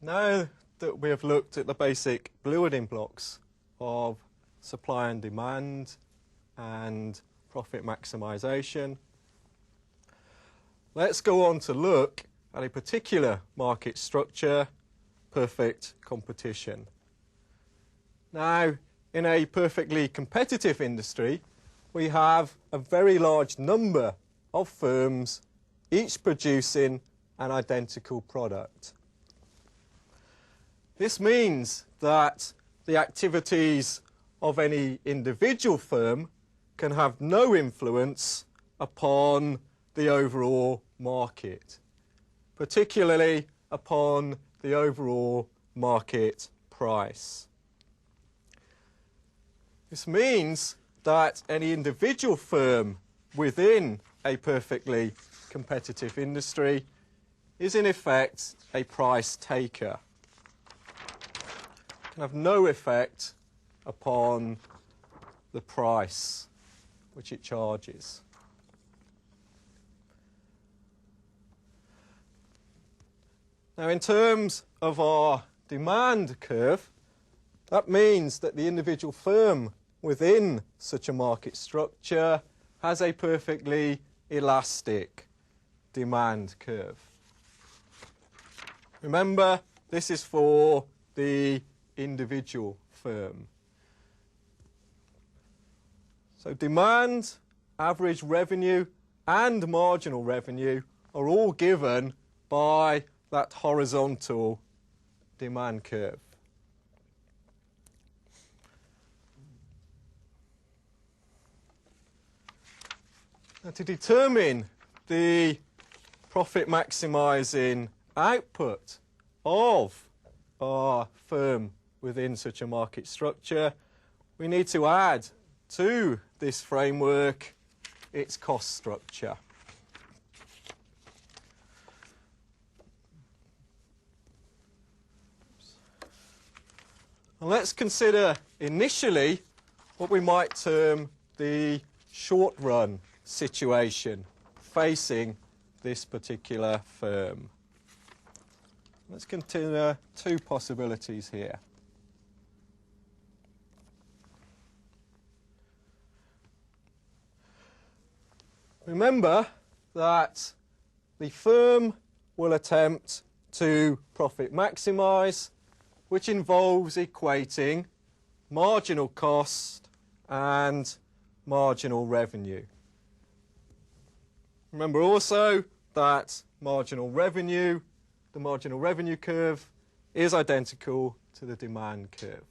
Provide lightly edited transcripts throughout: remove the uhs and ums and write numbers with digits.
Now that we have looked at the basic building blocks of supply and demand and profit maximisation, let's go on to look at a particular market structure, perfect competition. Now, in a perfectly competitive industry, we have a very large number of firms, each producing an identical product. This means that the activities of any individual firm can have no influence upon the overall market, particularly upon the overall market price. This means that any individual firm within a perfectly competitive industry is in effect a price taker. It can have no effect upon the price which it charges. Now, in terms of our demand curve, that means that the individual firm within such a market structure has a perfectly elastic demand curve. Remember, this is for the individual firm. So demand, average revenue and marginal revenue are all given by that horizontal demand curve. Now, to determine the profit maximising output of our firm within such a market structure, we need to add to this framework its cost structure. And let's consider initially what we might term the short-run situation facing this particular firm. Let's consider two possibilities here. Remember that the firm will attempt to profit maximise, which involves equating marginal cost and marginal revenue. Remember also that the marginal revenue curve is identical to the demand curve.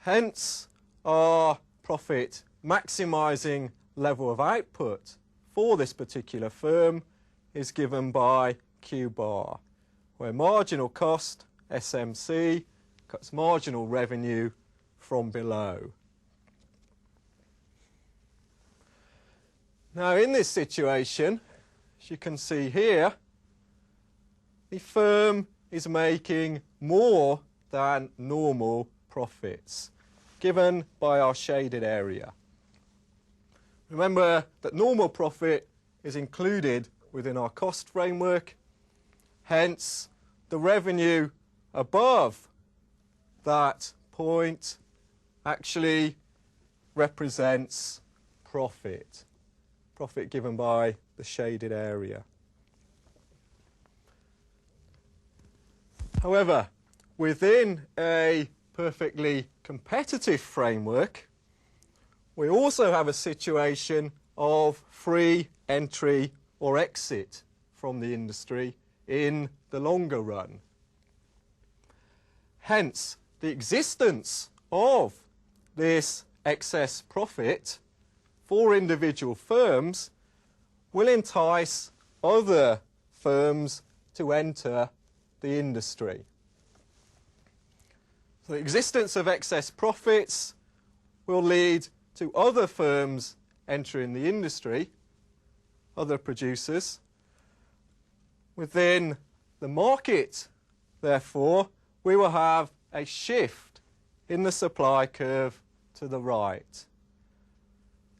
Hence, our profit maximising level of output for this particular firm is given by Q bar, where marginal cost, SMC, cuts marginal revenue from below. Now, in this situation, as you can see here, the firm is making more than normal profits, given by our shaded area. Remember that normal profit is included within our cost framework, hence the revenue above that point actually represents profit. Profit given by the shaded area. However, within a perfectly competitive framework, we also have a situation of free entry or exit from the industry in the longer run. Hence, the existence of this excess profit for individual firms will entice other firms to enter the industry. So the existence of excess profits will lead to other firms entering the industry, other producers. Within the market, therefore, we will have a shift in the supply curve to the right.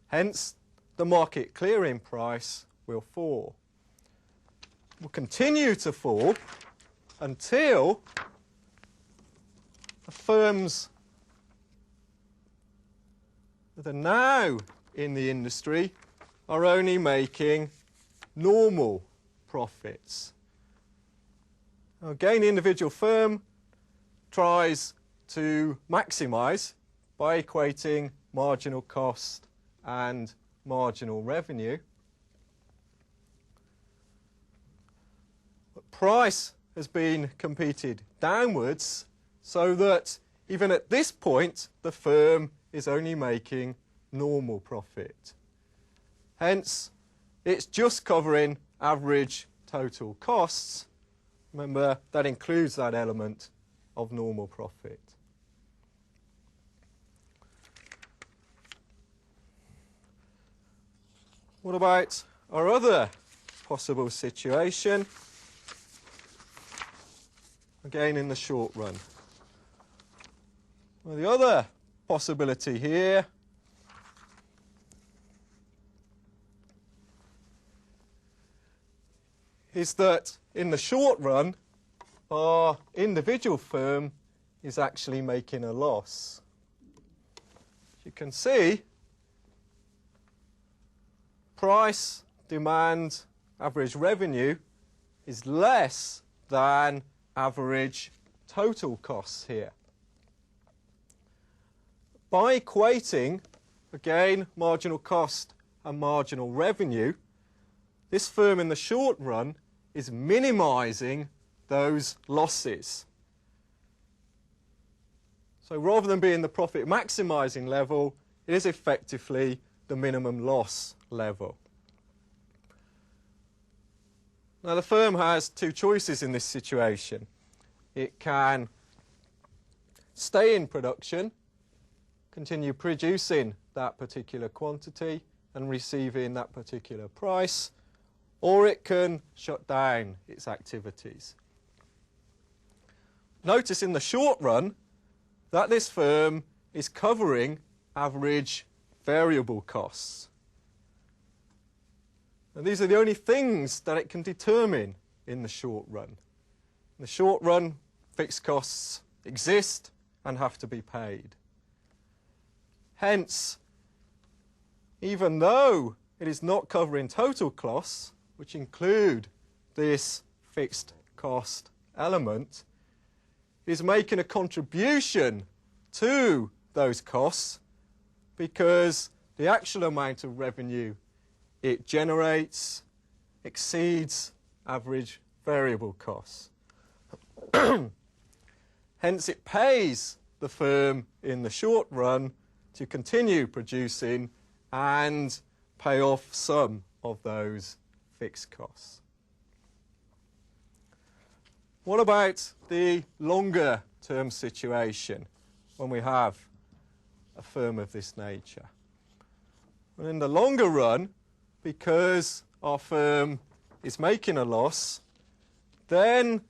Hence, the market clearing price will fall. will continue to fall until the firms that are now in the industry are only making normal profits. Now again, the individual firm tries to maximise by equating marginal cost and marginal revenue. But price has been competed downwards so that even at this point the firm is only making normal profit. Hence, it's just covering average total costs. Remember, that includes that element of normal profit. What about our other possible situation? Again, in the short run. Well, the other possibility here is that in the short run, our individual firm is actually making a loss. As you can see, price, demand, average revenue is less than average total costs here. By equating, again, marginal cost and marginal revenue, this firm in the short run is minimising those losses. So rather than being the profit maximising level, it is effectively the minimum loss level. Now the firm has two choices in this situation. It can stay in production, continue producing that particular quantity and receiving that particular price, or it can shut down its activities. Notice in the short run that this firm is covering average variable costs. And these are the only things that it can determine in the short run. In the short run, fixed costs exist and have to be paid. Hence, even though it is not covering total costs, which include this fixed cost element, it is making a contribution to those costs because the actual amount of revenue it generates exceeds average variable costs. Hence, it pays the firm in the short run to continue producing and pay off some of those fixed costs. What about the longer term situation when we have a firm of this nature? Well, in the longer run, because our firm is making a loss, then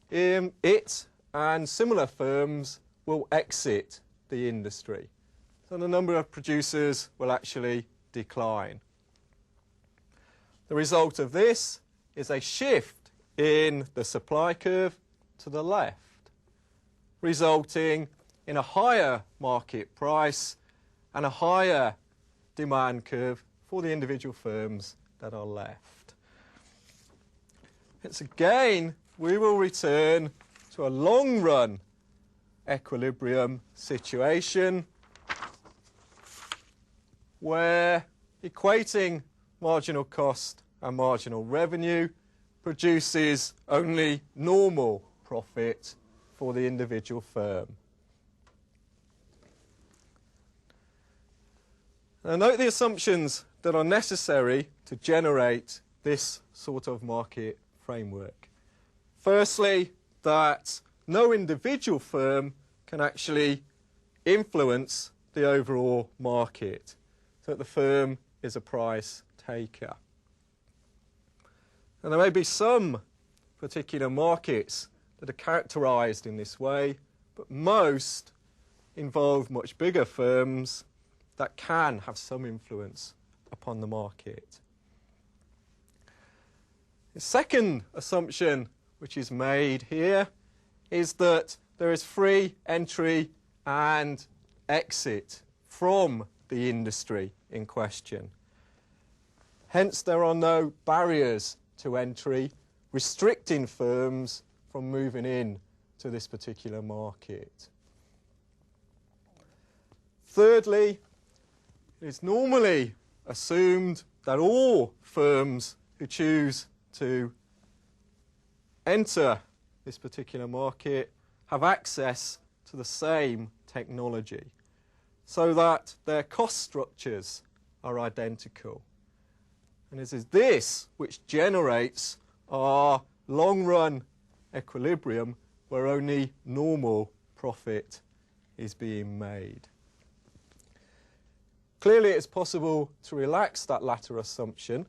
it and similar firms will exit the industry. So the number of producers will actually decline. The result of this is a shift in the supply curve to the left, resulting in a higher market price and a higher demand curve for the individual firms that are left. Hence again, we will return to a long-run equilibrium situation where equating marginal cost and marginal revenue produces only normal profit for the individual firm. Now note the assumptions that are necessary to generate this sort of market framework. Firstly, that no individual firm can actually influence the overall market, so that the firm is a price taker. And there may be some particular markets that are characterised in this way, but most involve much bigger firms that can have some influence upon the market. The second assumption which is made here is that there is free entry and exit from the industry in question. Hence, there are no barriers to entry restricting firms from moving in to this particular market. Thirdly, it is normally assumed that all firms who choose to enter this particular market have access to the same technology, so that their cost structures are identical. And it is this which generates our long-run equilibrium where only normal profit is being made. Clearly, it's possible to relax that latter assumption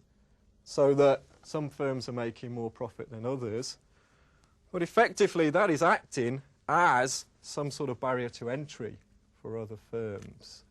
so that some firms are making more profit than others, but effectively that is acting as some sort of barrier to entry for other firms.